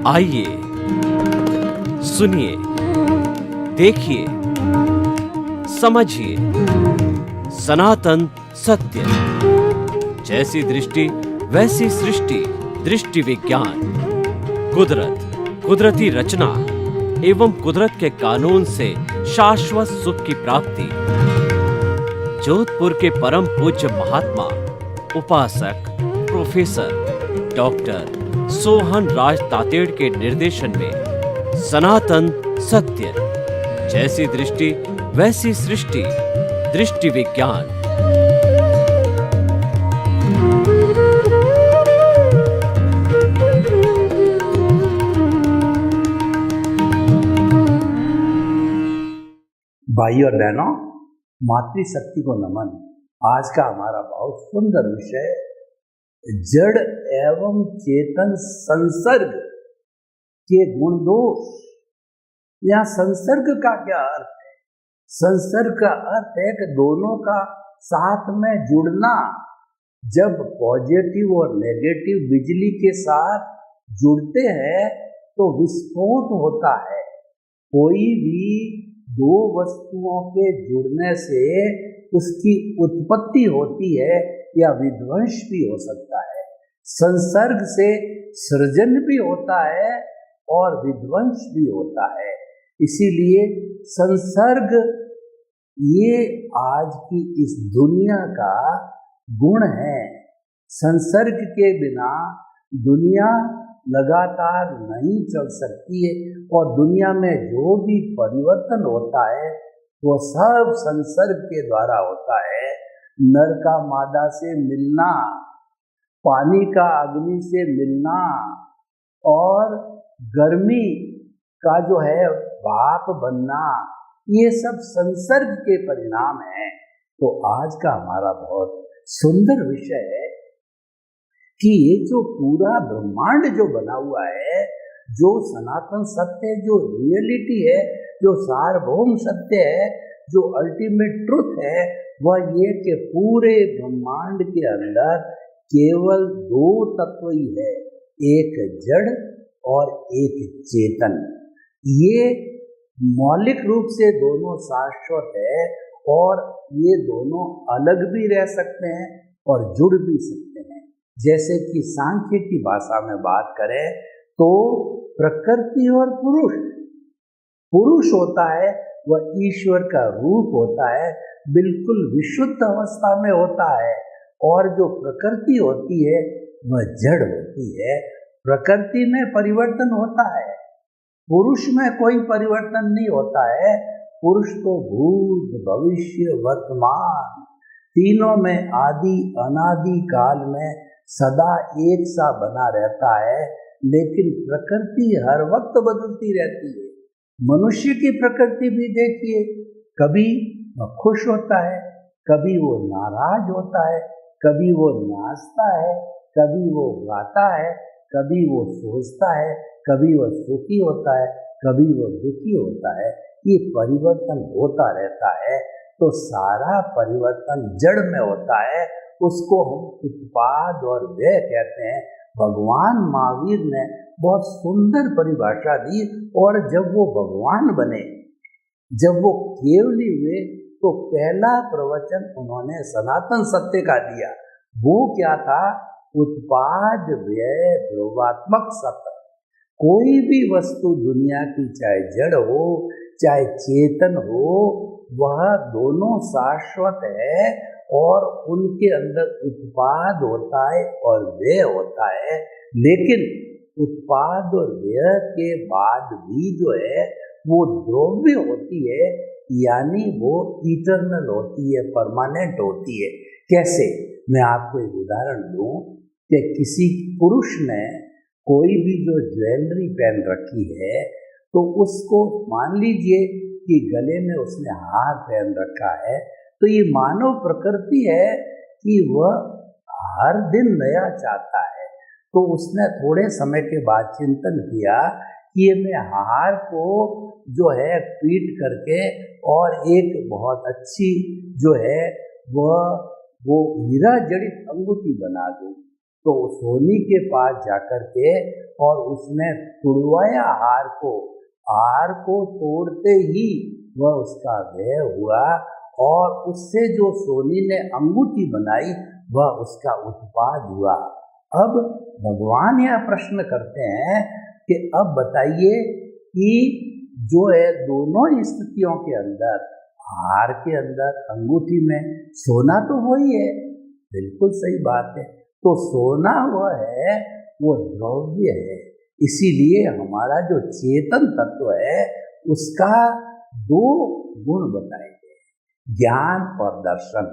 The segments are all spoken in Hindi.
आइए, सुनिए, देखिए, समझिए सनातन सत्य। जैसी दृष्टि वैसी सृष्टि, दृष्टि विज्ञान। कुदरत, कुदरती रचना एवं कुदरत के कानून से शाश्वत सुख की प्राप्ति। जोधपुर के परम पूज्य महात्मा उपासक प्रोफेसर डॉक्टर सोहन राज तातेड़ के निर्देशन में सनातन सत्य। जैसी दृष्टि वैसी सृष्टि, दृष्टि विज्ञान। भाई और बहनों, मातृशक्ति को नमन। आज का हमारा बहुत सुंदर विषय जड़ एवं चेतन संसर्ग के गुण दोष। यहाँ संसर्ग का क्या अर्थ है? संसर्ग का अर्थ है कि दोनों का साथ में जुड़ना। जब पॉजिटिव और नेगेटिव बिजली के साथ जुड़ते हैं तो विस्फोट होता है। कोई भी दो वस्तुओं के जुड़ने से उसकी उत्पत्ति होती है या विध्वंस भी हो सकता है। संसर्ग से सृजन भी होता है और विध्वंस भी होता है। इसीलिए संसर्ग ये आज की इस दुनिया का गुण है। संसर्ग के बिना दुनिया लगातार नहीं चल सकती है और दुनिया में जो भी परिवर्तन होता है वो सब संसर्ग के द्वारा होता है। नर का मादा से मिलना, पानी का अग्नि से मिलना और गर्मी का जो है भाप बनना, ये सब संसर्ग के परिणाम हैं। तो आज का हमारा बहुत सुंदर विषय है कि ये जो पूरा ब्रह्मांड जो बना हुआ है, जो सनातन सत्य है, जो रियलिटी है, जो सार्वभौम सत्य है, जो अल्टीमेट ट्रुथ है, वह ये कि पूरे ब्रह्मांड के अंदर केवल दो तत्व ही है, एक जड़ और एक चेतन। ये मौलिक रूप से दोनों शाश्वत है और ये दोनों अलग भी रह सकते हैं और जुड़ भी सकते हैं। जैसे कि सांख्य की भाषा में बात करें तो प्रकृति और पुरुष, पुरुष होता है वह ईश्वर का रूप होता है, बिल्कुल विशुद्ध अवस्था में होता है, और जो प्रकृति होती है वह जड़ होती है। प्रकृति में परिवर्तन होता है, पुरुष में कोई परिवर्तन नहीं होता है। पुरुष तो भूत भविष्य वर्तमान तीनों में आदि अनादि काल में सदा एक सा बना रहता है, लेकिन प्रकृति हर वक्त बदलती रहती है। मनुष्य की प्रकृति भी देखिए, कभी वह खुश होता है, कभी वो नाराज होता है, कभी वो नाचता है, कभी वो गाता है, कभी वो सोचता है, कभी वो सुखी होता है, कभी वो दुखी होता है। ये परिवर्तन होता रहता है। तो सारा परिवर्तन जड़ में होता है, उसको हम उत्पाद और व्यय कहते हैं। भगवान महावीर ने बहुत सुंदर परिभाषा दी, और जब वो भगवान बने, जब वो केवली हुए, तो पहला प्रवचन उन्होंने सनातन सत्य का दिया। वो क्या था? उत्पाद व्यय ध्रुवात्मक सत्य। कोई भी वस्तु दुनिया की, चाहे जड़ हो चाहे चेतन हो, वह दोनों शाश्वत है और उनके अंदर उत्पाद होता है और व्यय होता है। लेकिन उत्पाद और व्यय के बाद भी जो है वो द्रव्य होती है, यानी वो इटर्नल होती है, परमानेंट होती है। कैसे? मैं आपको एक उदाहरण दूं कि किसी पुरुष ने कोई भी जो ज्वेलरी पहन रखी है, तो उसको मान लीजिए कि गले में उसने हार पहन रखा है, तो ये मानव प्रकृति है कि वह हर दिन नया चाहता है। तो उसने थोड़े समय के बाद चिंतन किया कि ये मैं हार को जो है पीट करके और एक बहुत अच्छी जो है वो हीरा जड़ित अंगूठी बना दूं। तो सोनी के पास जाकर के और उसने तुड़वाया हार को तोड़ते ही वह उसका व्यय हुआ, और उससे जो सोने ने अंगूठी बनाई वह उसका उत्पाद हुआ। अब भगवान यह प्रश्न करते हैं कि अब बताइए कि जो है दोनों स्थितियों के अंदर, हार के अंदर, अंगूठी में, सोना तो वही है। बिल्कुल सही बात है। तो सोना वह है, वो द्रव्य है। इसीलिए हमारा जो चेतन तत्व है उसका दो गुण बताए गए, ज्ञान और दर्शन।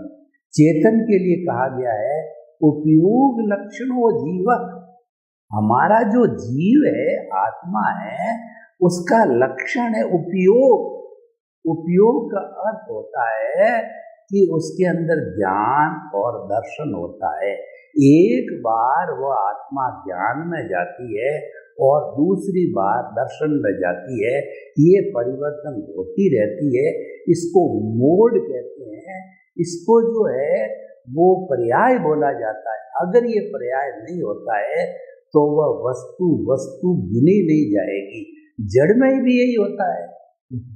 चेतन के लिए कहा गया है उपयोग लक्षणों जीव। हमारा जो जीव है, आत्मा है, उसका लक्षण है उपयोग। उपयोग का अर्थ होता है कि उसके अंदर ज्ञान और दर्शन होता है। एक बार वह आत्मा ज्ञान में जाती है और दूसरी बार दर्शन में जाती है। ये परिवर्तन होती रहती है। इसको मोड कहते हैं। इसको जो है वो पर्याय बोला जाता है। अगर ये पर्याय नहीं होता है तो वह वस्तु गिनी नहीं जाएगी। जड़ में भी यही होता है।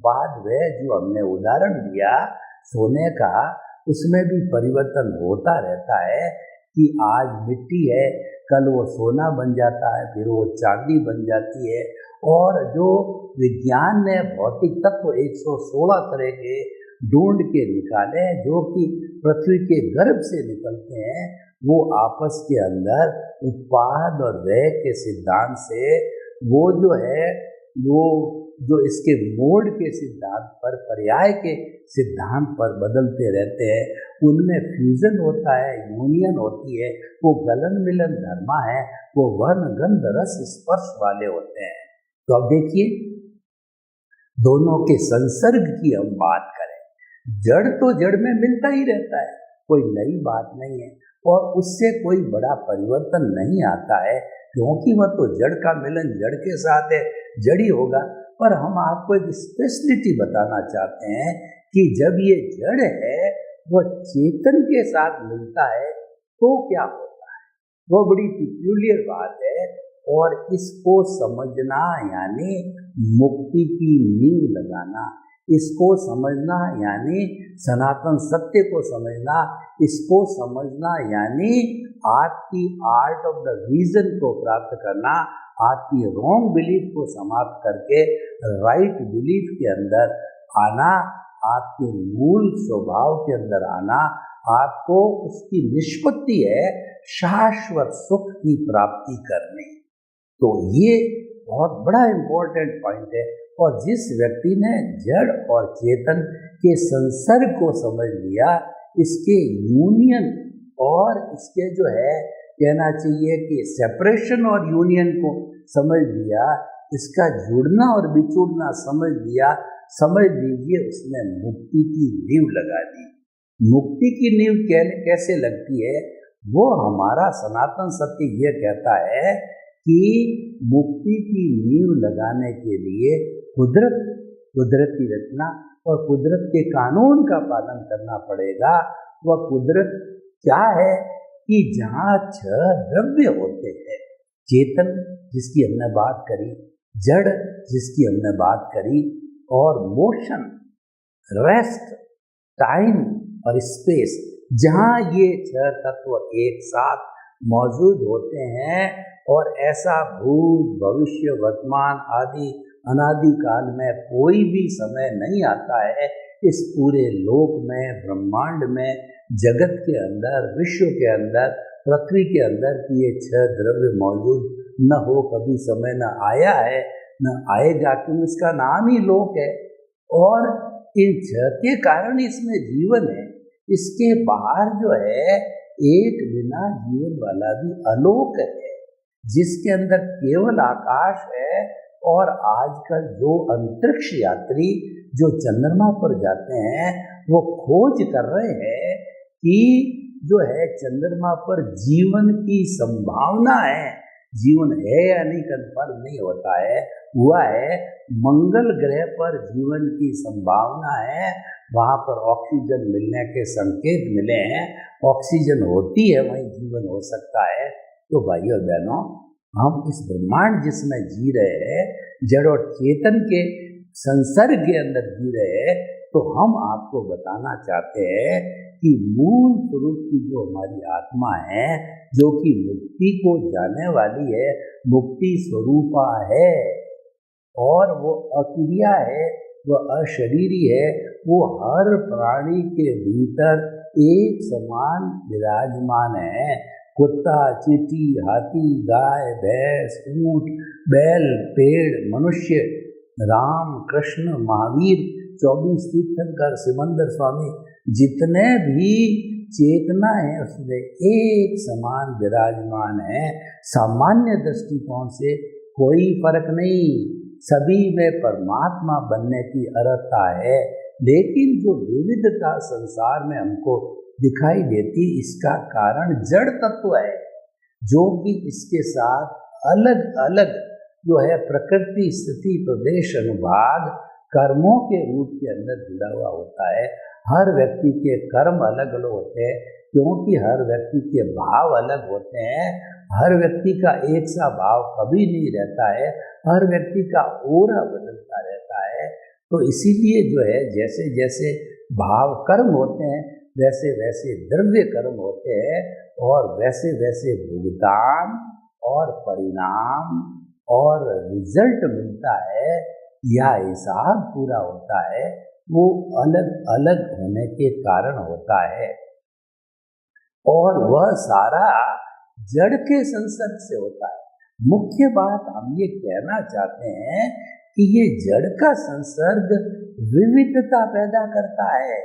बाद में जो हमने उदाहरण दिया सोने का, उसमें भी परिवर्तन होता रहता है कि आज मिट्टी है, कल वो सोना बन जाता है, फिर वो चांदी बन जाती है। और जो विज्ञान ने भौतिक तत्व 116 तरह के ढूंढ के निकाले, जो कि पृथ्वी के गर्भ से निकलते हैं, वो आपस के अंदर उत्पाद और व्यय के सिद्धांत से वो जो है वो जो इसके मोड के सिद्धांत पर, पर्याय के सिद्धांत पर बदलते रहते हैं। उनमें फ्यूजन होता है, यूनियन होती है, वो गलन मिलन धर्मा है, वो वर्ण गंध रस स्पर्श वाले होते हैं। तो अब देखिए दोनों के संसर्ग की हम बात करें, जड़ तो जड़ में मिलता ही रहता है, कोई नई बात नहीं है, और उससे कोई बड़ा परिवर्तन नहीं आता है, क्योंकि वह तो जड़ का मिलन जड़ के साथ है, जड़ ही होगा। पर हम आपको एक स्पेशलिटी बताना चाहते हैं कि जब ये जड़ है वह चेतन के साथ मिलता है तो क्या होता है। वो बड़ी पिक्यूलियर बात है, और इसको समझना यानी मुक्ति की नींव लगाना, इसको समझना यानी सनातन सत्य को समझना, इसको समझना यानी आपकी आर्ट ऑफ द रीजन को प्राप्त करना, आपकी रॉन्ग बिलीफ को समाप्त करके राइट बिलीफ के अंदर आना, आपके मूल स्वभाव के अंदर आना। आपको उसकी निष्पत्ति है शाश्वत सुख की प्राप्ति करने। तो ये बहुत बड़ा इम्पोर्टेंट पॉइंट है। और जिस व्यक्ति ने जड़ और चेतन के संसर्ग को समझ लिया, इसके यूनियन और इसके जो है कहना चाहिए कि सेपरेशन और यूनियन को समझ लिया, इसका जुड़ना और बिछुड़ना समझ लिया, समझ लीजिए उसने मुक्ति की नींव लगा दी। मुक्ति की नींव कैसे लगती है, वो हमारा सनातन सत्य ये कहता है कि मुक्ति की नींव लगाने के लिए कुदरती रचना और कुदरत के कानून का पालन करना पड़ेगा। वह कुदरत क्या है कि जहाँ 6 द्रव्य होते हैं, चेतन जिसकी हमने बात करी, जड़ जिसकी हमने बात करी, और मोशन, रेस्ट, टाइम और स्पेस, जहाँ ये 6 तत्व एक साथ मौजूद होते हैं, और ऐसा भूत भविष्य वर्तमान आदि अनादि काल में कोई भी समय नहीं आता है इस पूरे लोक में, ब्रह्मांड में, जगत के अंदर, विश्व के अंदर, पृथ्वी के अंदर कि ये 6 द्रव्य मौजूद न हो, कभी समय न आया है न आएगा, क्योंकि इसका नाम ही लोक है। और इन 6 के कारण इसमें जीवन है। इसके बाहर जो है एक बिना जीवन वाला भी अलोक है, जिसके अंदर केवल आकाश है। और आजकल जो अंतरिक्ष यात्री जो चंद्रमा पर जाते हैं, वो खोज कर रहे हैं कि जो है चंद्रमा पर जीवन की संभावना है। जीवन है या नहीं कंफर्म नहीं होता है, हुआ है। मंगल ग्रह पर जीवन की संभावना है, वहाँ पर ऑक्सीजन मिलने के संकेत मिले हैं। ऑक्सीजन होती है वहीं जीवन हो सकता है। तो भाइयों बहनों, हम इस ब्रह्मांड जिसमें जी रहे हैं, जड़ और चेतन के संसर्ग के अंदर जी रहे हैं, तो हम आपको बताना चाहते हैं कि मूल स्वरूप की जो हमारी आत्मा है, जो कि मुक्ति को जाने वाली है, मुक्ति स्वरूपा है, और वो अक्रिया है, वो अशरीरी है, वो हर प्राणी के भीतर एक समान विराजमान है। कुत्ता, चींटी, हाथी, गाय, भैंस, ऊंट, बैल, पेड़, मनुष्य, राम, कृष्ण, महावीर, 24 तीर्थंकर, सिमंदर स्वामी, जितने भी चेतना है उसमें एक समान विराजमान है। सामान्य दृष्टिकोण से कोई फर्क नहीं, सभी में परमात्मा बनने की अर्हता है। लेकिन जो विविधता संसार में हमको दिखाई देती, इसका कारण जड़ तत्व है, जो कि इसके साथ अलग अलग जो है प्रकृति, स्थिति, प्रदेश, अनुभाग, कर्मों के रूप के अंदर जुड़ा हुआ होता है। हर व्यक्ति के कर्म अलग अलग होते हैं, क्योंकि हर व्यक्ति के भाव अलग होते हैं। हर व्यक्ति का एक सा भाव कभी नहीं रहता है, हर व्यक्ति का ओरा बदलता रहता है। तो इसीलिए जो है जैसे जैसे भाव कर्म होते हैं, वैसे वैसे द्रव्य कर्म होते हैं, और वैसे वैसे भुगतान और परिणाम और रिजल्ट मिलता है, या हिसाब पूरा होता है, वो अलग अलग होने के कारण होता है। और वह सारा जड़ के संसर्ग से होता है। मुख्य बात हम ये कहना चाहते हैं कि ये जड़ का संसर्ग विविधता पैदा करता है।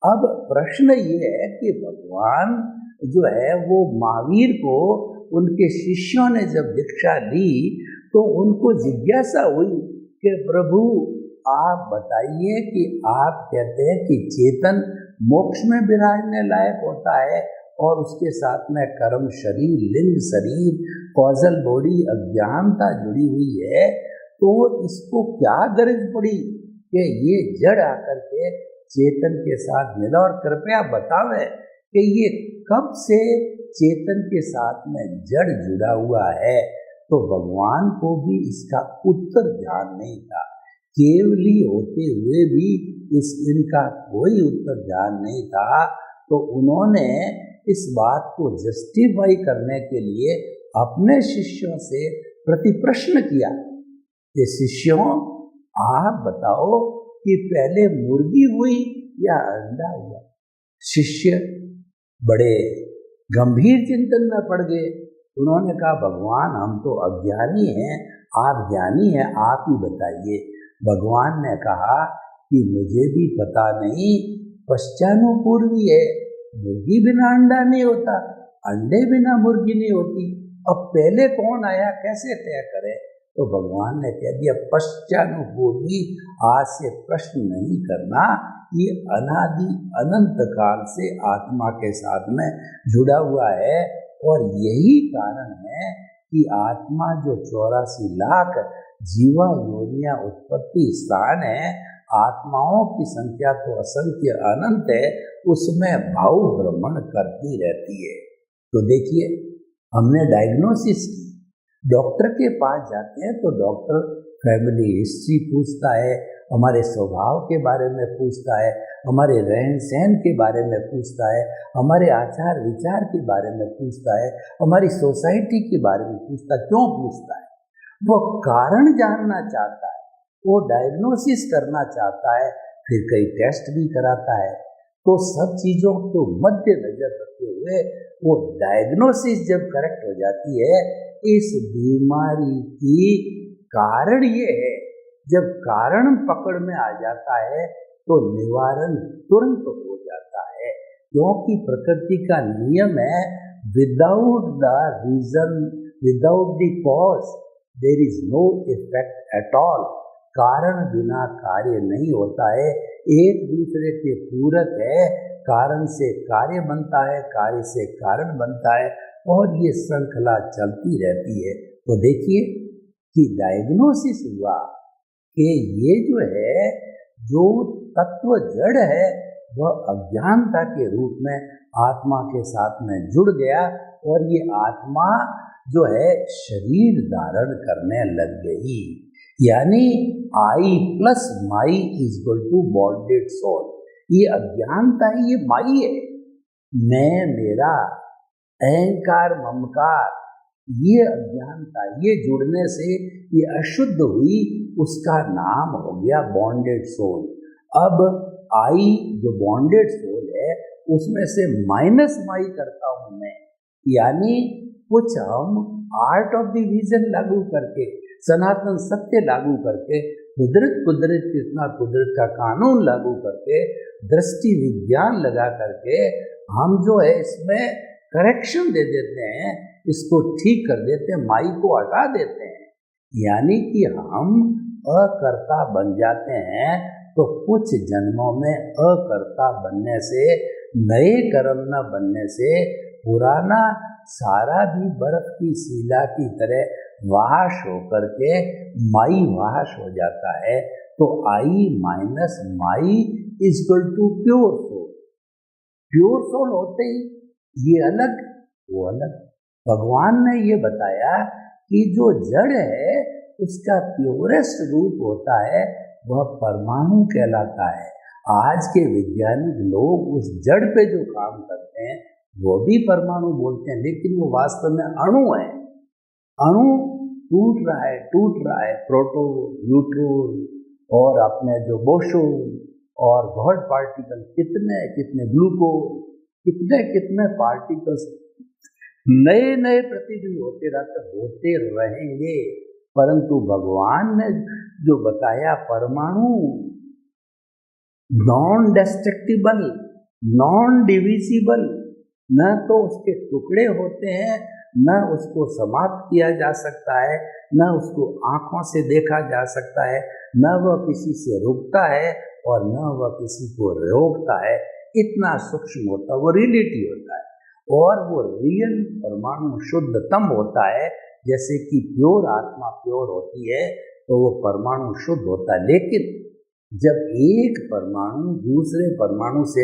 अब प्रश्न ये है कि भगवान जो है वो महावीर को उनके शिष्यों ने जब दीक्षा दी तो उनको जिज्ञासा हुई कि प्रभु आप बताइए कि आप कहते हैं कि चेतन मोक्ष में विराजने लायक होता है, और उसके साथ में कर्म शरीर, लिंग शरीर, कॉजल बॉडी, अज्ञानता जुड़ी हुई है, तो इसको क्या गरज पड़ी कि ये जड़ आकर के चेतन के साथ मिला? और कृपया बतावें कि ये कब से चेतन के साथ में जड़ जुड़ा हुआ है? तो भगवान को भी इसका उत्तर ध्यान नहीं था। केवली होते हुए भी इनका कोई उत्तर ध्यान नहीं था। तो उन्होंने इस बात को जस्टिफाई करने के लिए अपने शिष्यों से प्रति प्रश्न किया कि शिष्यों आप बताओ कि पहले मुर्गी हुई या अंडा हुआ? शिष्य बड़े गंभीर चिंतन में पड़ गए। उन्होंने कहा भगवान हम तो अज्ञानी हैं, आप ज्ञानी हैं, आप ही बताइए। भगवान ने कहा कि मुझे भी पता नहीं, पश्चानुपूर्वी है। मुर्गी बिना अंडा नहीं होता, अंडे बिना मुर्गी नहीं होती। अब पहले कौन आया कैसे तय करें? तो भगवान ने कह दिया पश्चानुपूर्वी, आज से प्रश्न नहीं करना, ये अनादि अनंत काल से आत्मा के साथ में जुड़ा हुआ है। और यही कारण है कि आत्मा जो 84 लाख जीवा योनिया उत्पत्ति स्थान है, आत्माओं की संख्या तो असंख्य अनंत है, उसमें भाव भ्रमण करती रहती है। तो देखिए हमने डायग्नोसिस की, डॉक्टर के पास जाते हैं तो डॉक्टर फैमिली हिस्ट्री पूछता है, हमारे स्वभाव के बारे में पूछता है, हमारे रहन सहन के बारे में पूछता है, हमारे आचार विचार के बारे में पूछता है, हमारी सोसाइटी के बारे में पूछता है। क्यों पूछता है? वो कारण जानना चाहता है, वो डायग्नोसिस करना चाहता है, फिर कई टेस्ट भी कराता है। तो सब चीज़ों को मद्देनजर रखते हुए वो डायग्नोसिस जब करेक्ट हो जाती है, इस बीमारी की कारण ये है, जब कारण पकड़ में आ जाता है तो निवारण तुरंत हो जाता है। क्योंकि प्रकृति का नियम है without the reason, without the cause there is no effect at all. कारण बिना कार्य नहीं होता है, एक दूसरे के पूरक है। कारण से कार्य बनता है, कार्य से कारण बनता है, और ये श्रृंखला चलती रहती है। तो देखिए कि डायग्नोसिस हुआ कि ये जो है, जो तत्व जड़ है, वह अज्ञानता के रूप में आत्मा के साथ में जुड़ गया, और ये आत्मा जो है शरीर धारण करने लग गई। यानी I plus my is equal to bonded soul. ये अज्ञानता है, ये माई है। मैं, मेरा, अहंकार, ममकार, ये अज्ञानता, ये जुड़ने से ये अशुद्ध हुई, उसका नाम हो गया बॉन्डेड सोल। अब आई जो बॉन्डेड सोल है उसमें से माइनस माई करता हूं मैं, यानी कुछ हम आर्ट ऑफ डिवीजन लागू करके, सनातन सत्य लागू करके, कुदरत कितना कुदरत का कानून लागू करके, दृष्टि विज्ञान लगा करके हम जो है इसमें करेक्शन दे देते हैं, इसको ठीक कर देते हैं, माई को हटा देते हैं। यानी कि हम अकर्ता बन जाते हैं। तो कुछ जन्मों में अकर्ता बनने से, नए कर्म न बनने से, पुराना सारा भी बर्फ की शिला की तरह वाश होकर के माई वाश हो जाता है। तो I minus my is equal to pure soul. Pure soul होते ही ये अलग वो अलग। भगवान ने ये बताया कि जो जड़ है उसका प्योरेस्ट रूप होता है, वह परमाणु कहलाता है। आज के वैज्ञानिक लोग उस जड़ पे जो काम करते हैं वो भी परमाणु बोलते हैं, लेकिन वो वास्तव में अणु है। अणु टूट रहा है, प्रोटॉन, न्यूट्रॉन और अपने जो बोसोन और गॉड पार्टिकल, कितने ग्लूकोज, कितने पार्टिकल्स नए प्रतिदिन होते रहेंगे। परंतु भगवान ने जो बताया परमाणु नॉन डिस्ट्रक्टिबल, नॉन डिविजिबल, न तो उसके टुकड़े होते हैं, न उसको समाप्त किया जा सकता है, न उसको आंखों से देखा जा सकता है, न वह किसी से रुकता है और न वह किसी को रोकता है। इतना सूक्ष्म होता है, वो रिलेटिव होता है। और वो रियल परमाणु शुद्धतम होता है। जैसे कि प्योर आत्मा प्योर होती है तो वो परमाणु शुद्ध होता है। लेकिन जब एक परमाणु दूसरे परमाणु से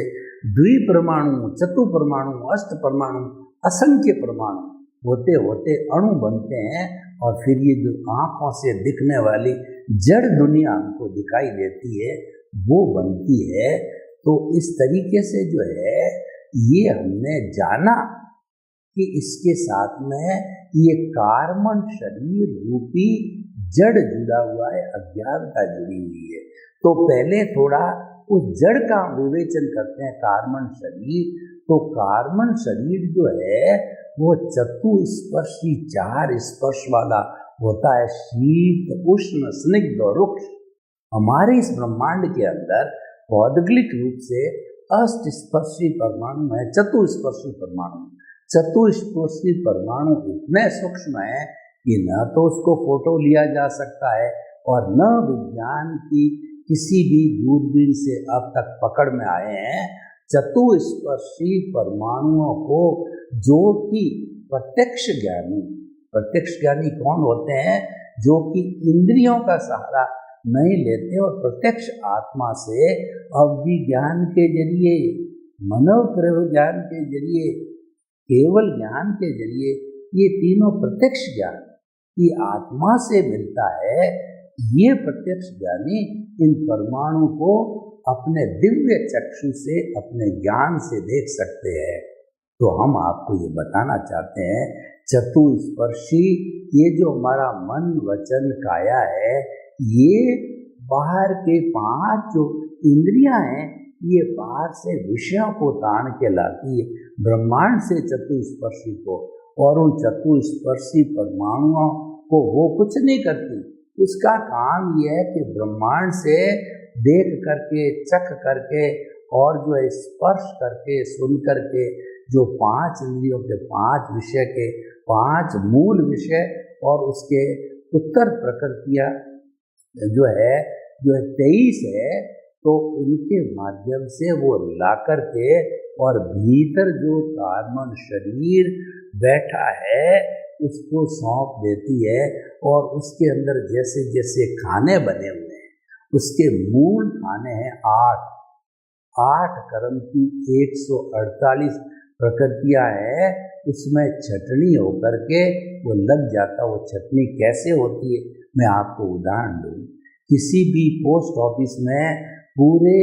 द्विपरमाणु, चतुपरमाणु, अष्टपरमाणु, असंख्य परमाणु होते होते अणु बनते हैं, और फिर ये जो आंखों से दिखने वाली जड़ दुनिया हमको दिखाई देती है वो बनती है। तो इस तरीके से जो है ये हमने जाना कि इसके साथ में ये कार्बन शरीर रूपी जड़ जुड़ा हुआ है, अज्ञानता जुड़ी हुई है। तो पहले थोड़ा उस जड़ का विवेचन करते हैं, कार्बन शरीर। तो कार्बन शरीर जो है वो चतुस्पर्शी, चार स्पर्श वाला होता है, शीत, उष्ण, स्निग्ध और रुक्ष। हमारे इस ब्रह्मांड के अंदर भौगोलिक रूप से अष्टस्पर्शी परमाणु है, चतुस्पर्शी परमाणु। चतुस्पर्शी परमाणु इतने सूक्ष्म है कि न तो उसको फोटो लिया जा सकता है और न विज्ञान की किसी भी दूरबीन से अब तक पकड़ में आए हैं। चतुस्पर्शी परमाणुओं को जो कि प्रत्यक्ष ज्ञानी कौन होते हैं? जो कि इंद्रियों का सहारा नहीं लेते और प्रत्यक्ष आत्मा से अविज्ञान के जरिए, मनोप्रव ज्ञान के जरिए, केवल ज्ञान के जरिए, ये तीनों प्रत्यक्ष ज्ञान की आत्मा से मिलता है। ये प्रत्यक्ष ज्ञानी इन परमाणु को अपने दिव्य चक्षु से, अपने ज्ञान से देख सकते हैं। तो हम आपको ये बताना चाहते हैं, चतुस्पर्शी ये जो हमारा मन, वचन, काया है, ये बाहर के पांच जो इंद्रियां हैं, ये बाहर से विषयों को तान के लाती है ब्रह्मांड से चतुस्पर्शी को, और उन चतुस्पर्शी परमाणुओं को वो कुछ नहीं करती। उसका काम यह है कि ब्रह्मांड से देख करके, चख करके और जो है स्पर्श करके, सुन करके, जो पांच इंद्रियों के पांच विषय के पांच मूल विषय और उसके उत्तर प्रकृतियाँ जो है 23 है, तो उनके माध्यम से वो ला करके और भीतर जो कार्बन शरीर बैठा है उसको सौंप देती है। और उसके अंदर जैसे जैसे खाने बने हुए हैं, उसके मूल खाने हैं 8 कर्म की 148 प्रकृतियाँ हैं, उसमें छटनी होकर के वो लग जाता। वो छटनी कैसे होती है, मैं आपको उदाहरण दूँ। किसी भी पोस्ट ऑफिस में पूरे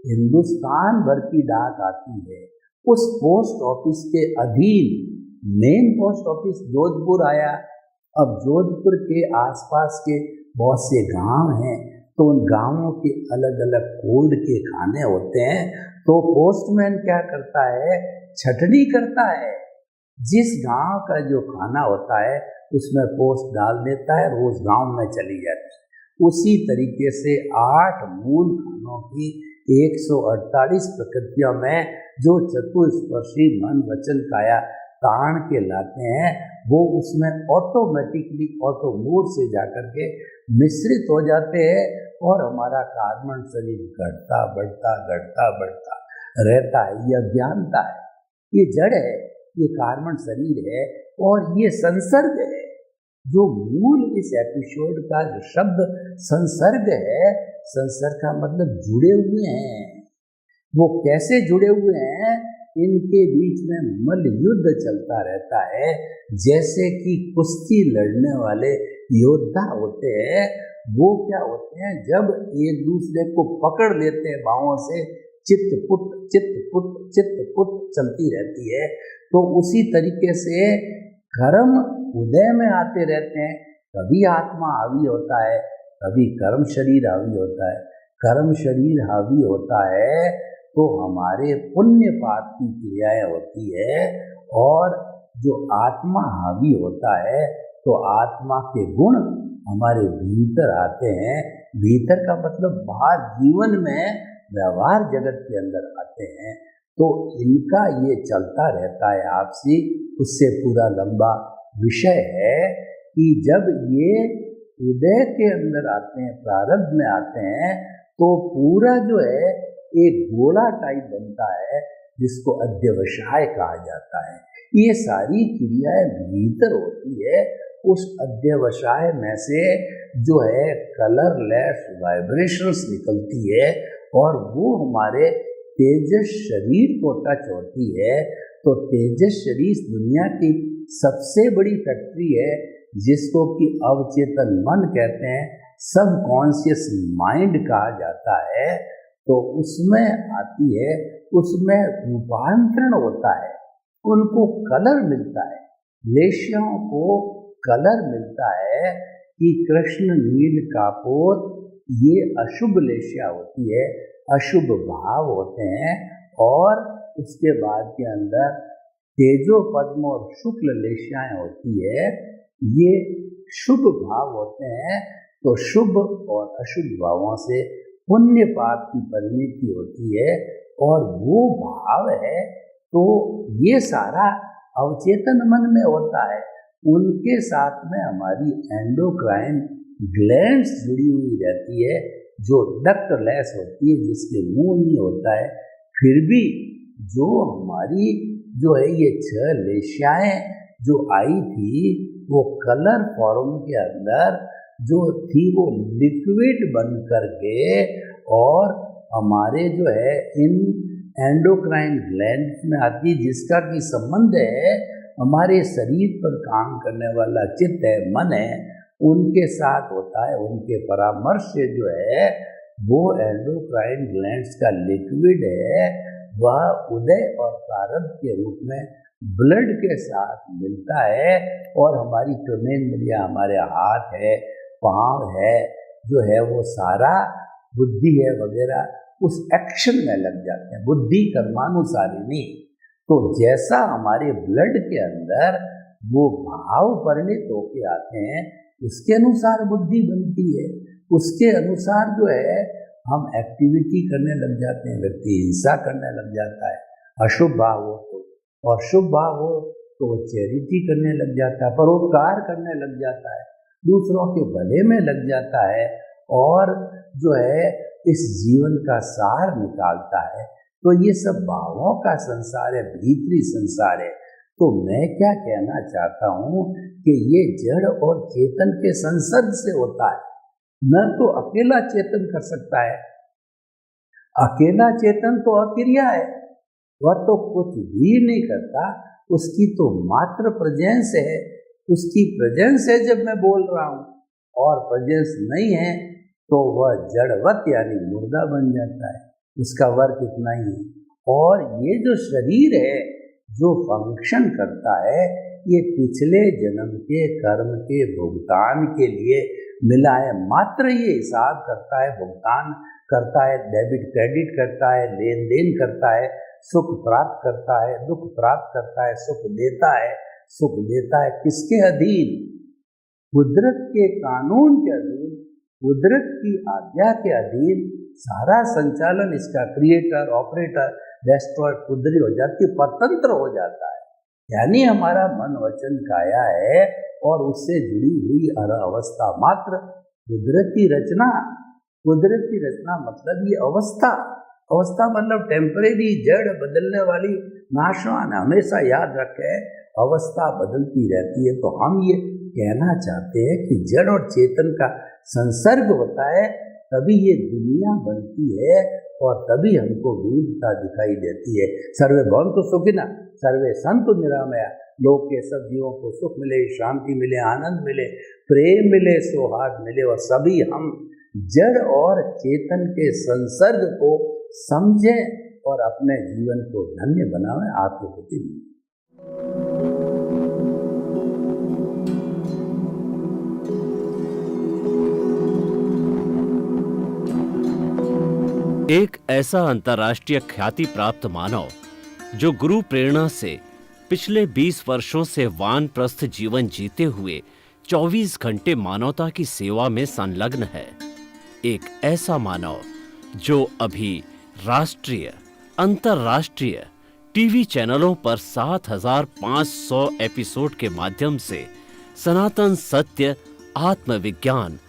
हिंदुस्तान भर की डाक आती है। उस पोस्ट ऑफिस के अधीन मेन पोस्ट ऑफिस जोधपुर आया। अब जोधपुर के आसपास के बहुत से गांव हैं, तो उन गांवों के अलग अलग कोड के खाने होते हैं। तो पोस्टमैन क्या करता है, छटनी करता है। जिस गांव का जो खाना होता है उसमें पोस्ट डाल देता है और उस गांव में चली जाती है। उसी तरीके से 8 मूल खानों की 148 प्रकृतियों में जो चतुस्पर्शी मन वचन काया ताण के लाते हैं, वो उसमें ऑटोमेटिकली ऑटो मोड से जाकर के मिश्रित हो जाते हैं और हमारा कार्बन शरीर घटता बढ़ता रहता है। यह ज्ञानता है, ये जड़ है, ये कार्बन शरीर है और ये संसर्ग है। जो मूल इस एपिसोड का जो शब्द संसर्ग है, संसर्ग का मतलब जुड़े हुए हैं। वो कैसे जुड़े हुए हैं, इनके बीच में मल युद्ध चलता रहता है। जैसे कि कुश्ती लड़ने वाले योद्धा होते हैं, वो क्या होते हैं, जब एक दूसरे को पकड़ लेते हैं बाहों से, चित्तपुट चलती रहती है। तो उसी तरीके से कर्म उदय में आते रहते हैं। कभी आत्मा हावी होता है, कभी कर्म शरीर हावी होता है। कर्म शरीर हावी होता है तो हमारे पुण्य पाप की क्रियाएं होती है, और जो आत्मा हावी होता है तो आत्मा के गुण हमारे भीतर आते हैं। भीतर का मतलब बाहर जीवन में व्यवहार जगत के अंदर आते हैं। तो इनका ये चलता रहता है आपसी। उससे पूरा लंबा विषय है कि जब ये उदय के अंदर आते हैं, प्रारब्ध में आते हैं, तो पूरा जो है एक गोला टाइप बनता है जिसको अध्यवसाय कहा जाता है। ये सारी क्रियाएं भीतर होती है। उस अध्यवसाय में से जो है कलरलेस वाइब्रेशंस निकलती है और वो हमारे तेजस शरीर को टच होती है। तो तेजस शरीर दुनिया की सबसे बड़ी फैक्ट्री है, जिसको कि अवचेतन मन कहते हैं, सब कॉन्शियस माइंड कहा जाता है। तो उसमें आती है, उसमें रूपांतरण होता है, उनको कलर मिलता है। लेशियाओं को कलर मिलता है कि कृष्ण नील कापोर, ये अशुभ लेशिया होती है, अशुभ भाव होते हैं। और उसके बाद के अंदर तेजो पद्म और शुक्ल लेशियाएं होती है, ये शुभ भाव होते हैं। तो शुभ और अशुभ भावों से पुण्य पाप की परिणति होती है और वो भाव है। तो ये सारा अवचेतन मन में होता है। उनके साथ में हमारी एंडोक्राइन ग्लैंड्स जुड़ी हुई रहती है, जो डक्टलेस होती है, जिसके मुंह नहीं होता है। फिर भी जो हमारी जो है ये 6 लेशियाएं जो आई थी, वो कलर फॉर्म के अंदर जो थी वो लिक्विड बन करके और हमारे जो है इन एंडोक्राइन ग्लैंड्स में आती, जिसका कि संबंध है हमारे शरीर पर काम करने वाला चित्त है, मन है, उनके साथ होता है। उनके परामर्श से जो है वो एंडोक्राइन ग्लैंड्स का लिक्विड है, वह उदय और प्रारब्ध के रूप में ब्लड के साथ मिलता है और हमारी कर्मेंद्रियां, हमारे हाथ है, पाँव है, जो है वो सारा बुद्धि है वगैरह उस एक्शन में लग जाते हैं। बुद्धि कर्मानुसारिणी। तो जैसा हमारे ब्लड के अंदर वो भाव परिणित होके आते हैं, उसके अनुसार बुद्धि बनती है, उसके अनुसार जो है हम एक्टिविटी करने लग जाते हैं। व्यक्ति हिंसा करने लग जाता है, अशुभ भाव हो तो, और शुभ भाव हो तो चैरिटी करने लग जाता है, परोपकार करने लग जाता है, दूसरों के भले में लग जाता है और जो है इस जीवन का सार निकालता है। तो ये सब भावों का संसार है, भीतरी संसार है। तो मैं क्या कहना चाहता हूँ कि ये जड़ और चेतन के संसर्ग से होता है। न तो अकेला चेतन कर सकता है, अकेला चेतन तो अक्रिया है, वह तो कुछ भी नहीं करता। उसकी तो मात्र प्रेजेंस है, उसकी प्रेजेंस है जब मैं बोल रहा हूँ, और प्रेजेंस नहीं है तो वह जड़वत यानी मुर्दा बन जाता है। इसका वर्क इतना ही है। और ये जो शरीर है जो फंक्शन करता है, ये पिछले जन्म के कर्म के भुगतान के लिए मिला है। मात्र ये हिसाब करता है, भुगतान करता है, डेबिट क्रेडिट करता है, लेन देन करता है, सुख प्राप्त करता है, दुख प्राप्त करता है, सुख देता है, सुख देता है। किसके अधीन? कुदरत के कानून के अधीन, कुदरत की आज्ञा के अधीन सारा संचालन इसका क्रिएटर, ऑपरेटर, डेस्ट्रॉयर कुदरत हो जाती, परतंत्र हो जाता है। यानी हमारा मन वचन काया है और उससे जुड़ी हुई हर अवस्था मात्र कुदरती रचना। कुदरती रचना मतलब ये अवस्था, अवस्था मतलब टेम्परेरी, जड़, बदलने वाली, नाशवान। हमेशा याद रखे अवस्था बदलती रहती है। तो हम ये कहना चाहते हैं कि जड़ और चेतन का संसर्ग होता है, तभी ये दुनिया बनती है और तभी हमको विविधता दिखाई देती है। सर्वे भवन्तु सुखिनः, सर्वे सन्तु निरामया। लोक के सब जीवों को सुख मिले, शांति मिले, आनंद मिले, प्रेम मिले, सौहार्द मिले और सभी हम जड़ और चेतन के संसर्ग को समझें और अपने जीवन को धन्य बनावें। आपके प्रति एक ऐसा अंतर्राष्ट्रीय ख्याति प्राप्त मानव जो गुरु प्रेरणा से पिछले 20 वर्षों से वानप्रस्थ जीवन जीते हुए 24 घंटे मानवता की सेवा में संलग्न है। एक ऐसा मानव जो अभी राष्ट्रीय, अंतर्राष्ट्रीय टीवी चैनलों पर 7,500 एपिसोड के माध्यम से सनातन सत्य, आत्मविज्ञान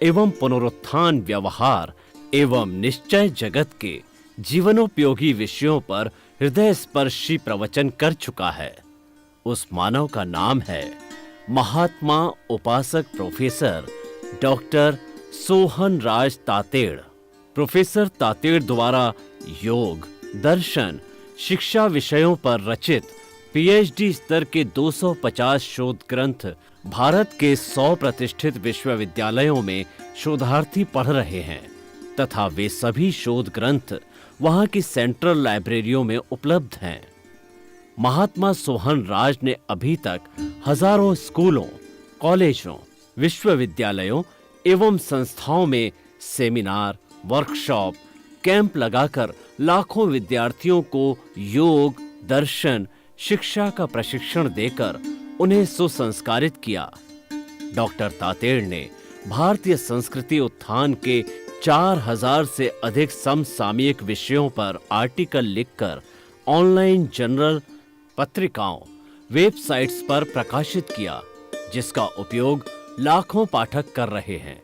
एवं पुनरुत्थान, व्यवहार एवं निश्चय जगत के जीवनोपयोगी विषयों पर हृदय स्पर्शी प्रवचन कर चुका है। उस मानव का नाम है महात्मा उपासक प्रोफेसर डॉक्टर सोहन राज तातेड़। प्रोफेसर तातेड़ द्वारा योग, दर्शन, शिक्षा विषयों पर रचित पीएचडी स्तर के 250 शोध ग्रंथ भारत के 100 प्रतिष्ठित विश्वविद्यालयों में शोधार्थी पढ़ रहे हैं तथा वे सभी शोध ग्रंथ वहां की सेंट्रल लाइब्रेरियों में उपलब्ध हैं। महात्मा सोहन राज ने अभी तक हजारों स्कूलों, कॉलेजों, विश्वविद्यालयों एवं संस्थाओं में सेमिनार, वर्कशॉप, कैंप लगाकर लाखों विद्यार्थियों को योग, दर्शन, शिक्षा का प्रशिक्षण देकर उन्हें सुसंस्कारित किया। डॉक्टर तातेड़ ने भारतीय संस्कृति उत्थान के 4000 से अधिक समसामयिक विषयों पर आर्टिकल लिखकर ऑनलाइन जर्नल, पत्रिकाओं, वेबसाइट्स पर प्रकाशित किया, जिसका उपयोग लाखों पाठक कर रहे हैं।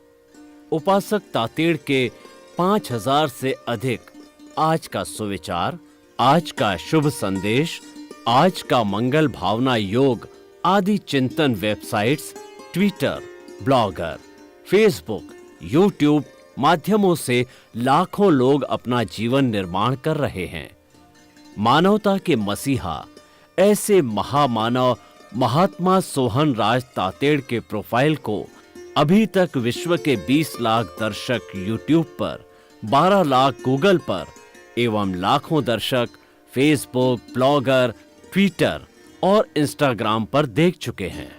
उपासक तातेड़ के 5000 से अधिक आज का सुविचार, आज का शुभ संदेश, आज का मंगल भावना योग आदि चिंतन websites, Twitter, blogger, Facebook, YouTube माध्यमों से लाखों लोग अपना जीवन निर्माण कर रहे हैं। मानवता के मसीहा ऐसे महामानव महात्मा सोहन राज तातेड़ के प्रोफाइल को अभी तक विश्व के 20 लाख दर्शक यूट्यूब पर, 12 लाख गूगल पर एवं लाखों दर्शक फेसबुक, ब्लॉगर, ट्विटर और इंस्टाग्राम पर देख चुके हैं।